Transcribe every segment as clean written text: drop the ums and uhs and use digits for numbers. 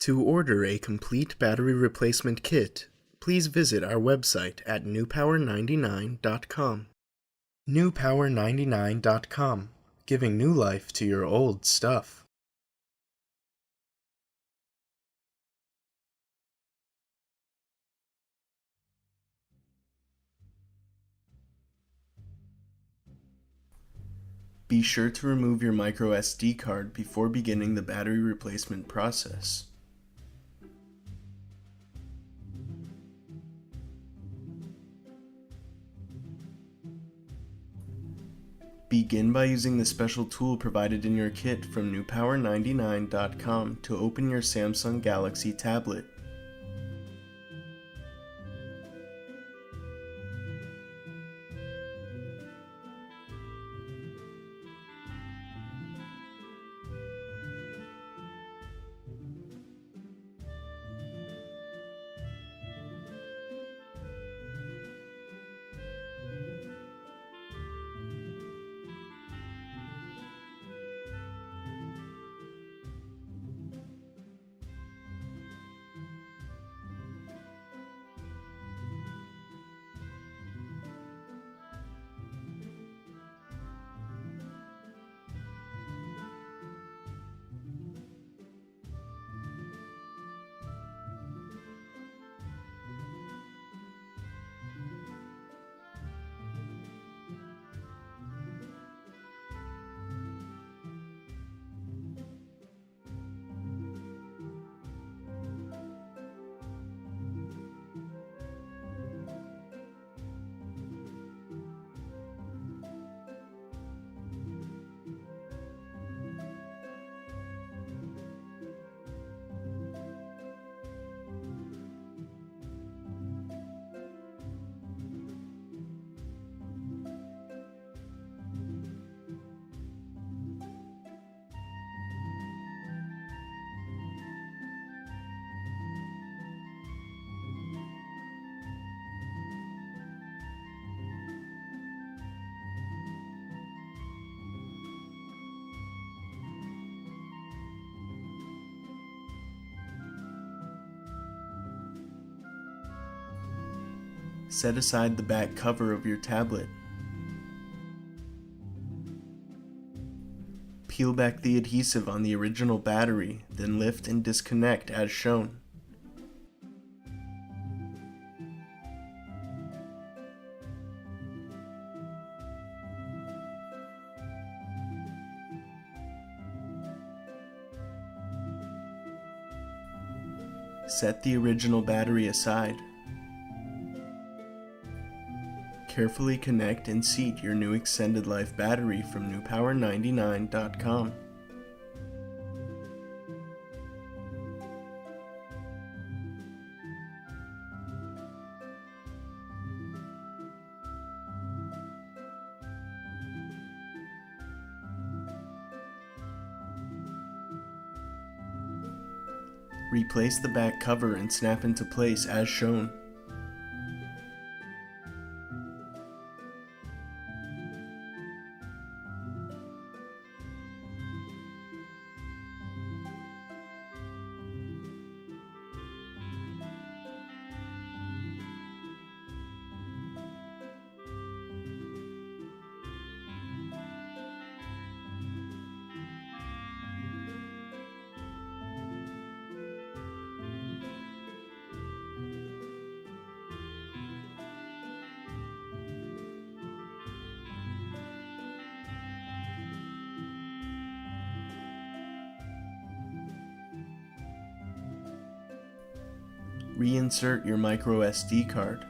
To order a complete battery replacement kit, please visit our website at newpower99.com. newpower99.com, giving new life to your old stuff. Be sure to remove your micro SD card before beginning the battery replacement process. Begin by using the special tool provided in your kit from newpower99.com to open your Samsung Galaxy tablet. Set aside the back cover of your tablet. Peel back the adhesive on the original battery, then lift and disconnect as shown. Set the original battery aside. Carefully connect and seat your new extended life battery from newpower99.com. Replace the back cover and snap into place as shown. Reinsert your micro SD card.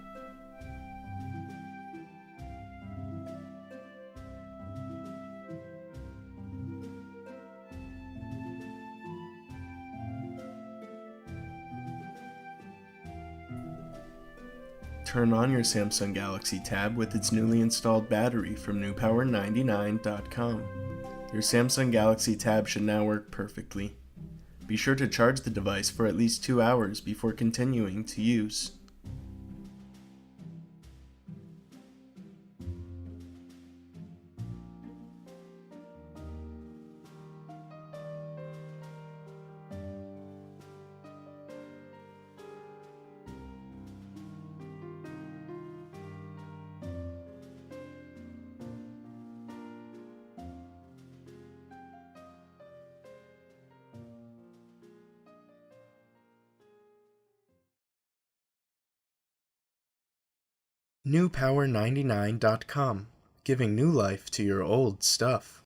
Turn on your Samsung Galaxy tab with its newly installed battery from newpower99.com. Your Samsung Galaxy tab should now work perfectly. Be sure to charge the device for at least 2 hours before continuing to use. newpower99.com, giving new life to your old stuff.